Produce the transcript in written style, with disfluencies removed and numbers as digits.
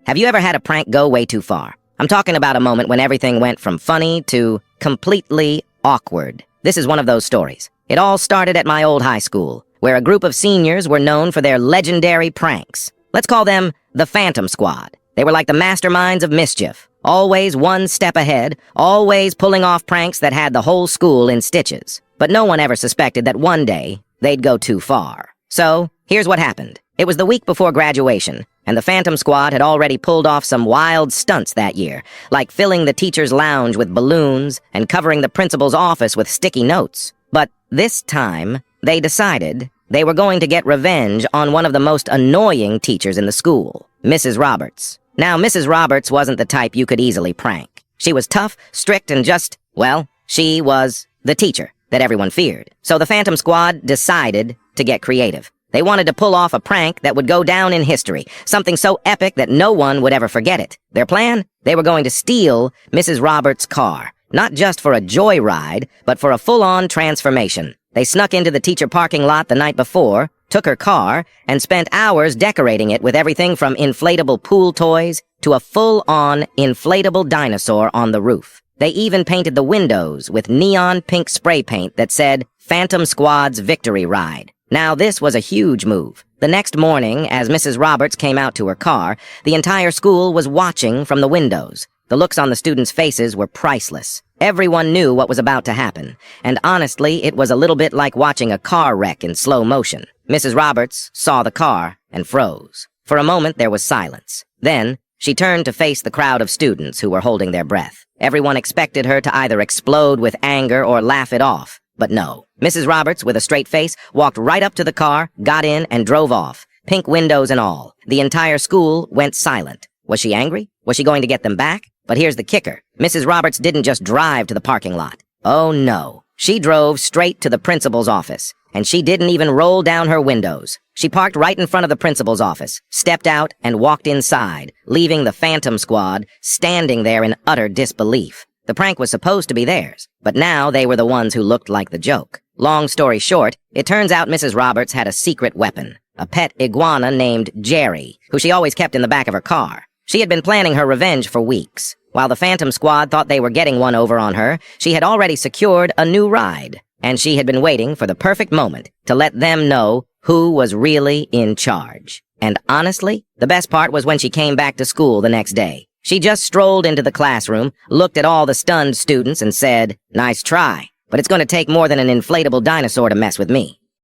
Have you ever had a prank go way too far? I'm talking about a moment when everything went from funny to completely awkward. This is one of those stories. It all started at my old high school, where a group of seniors were known for their legendary pranks. Let's call them the Phantom Squad. They were like the masterminds of mischief, always one step ahead, always pulling off pranks that had the whole school in stitches. But no one ever suspected that one day they'd go too far. So, here's what happened. It was the week before graduation, and the Phantom Squad had already pulled off some wild stunts that year, like filling the teacher's lounge with balloons and covering the principal's office with sticky notes. But this time, they decided they were going to get revenge on one of the most annoying teachers in the school, Mrs. Roberts. Now, Mrs. Roberts wasn't the type you could easily prank. She was tough, strict, and just, well, she was the teacher that everyone feared. So the Phantom Squad decided to get creative. They wanted to pull off a prank that would go down in history, something so epic that no one would ever forget it. Their plan? They were going to steal Mrs. Roberts' car, not just for a joyride, but for a full-on transformation. They snuck into the teacher parking lot the night before, took her car, and spent hours decorating it with everything from inflatable pool toys to a full-on inflatable dinosaur on the roof. They even painted the windows with neon pink spray paint that said, "Phantom Squad's Victory Ride." Now, this was a huge move. The next morning, as Mrs. Roberts came out to her car, the entire school was watching from the windows. The looks on the students' faces were priceless. Everyone knew what was about to happen, and honestly, it was a little bit like watching a car wreck in slow motion. Mrs. Roberts saw the car and froze. For a moment, there was silence. Then, she turned to face the crowd of students who were holding their breath. Everyone expected her to either explode with anger or laugh it off. But no. Mrs. Roberts, with a straight face, walked right up to the car, got in, and drove off. Pink windows and all. The entire school went silent. Was she angry? Was she going to get them back? But here's the kicker. Mrs. Roberts didn't just drive to the parking lot. Oh no. She drove straight to the principal's office. And she didn't even roll down her windows. She parked right in front of the principal's office, stepped out, and walked inside, leaving the Phantom Squad standing there in utter disbelief. The prank was supposed to be theirs, but now they were the ones who looked like the joke. Long story short, it turns out Mrs. Roberts had a secret weapon, a pet iguana named Jerry, who she always kept in the back of her car. She had been planning her revenge for weeks. While the Phantom Squad thought they were getting one over on her, she had already secured a new ride, and she had been waiting for the perfect moment to let them know who was really in charge. And honestly, the best part was when she came back to school the next day. She just strolled into the classroom, looked at all the stunned students, and said, "Nice try, but it's going to take more than an inflatable dinosaur to mess with me."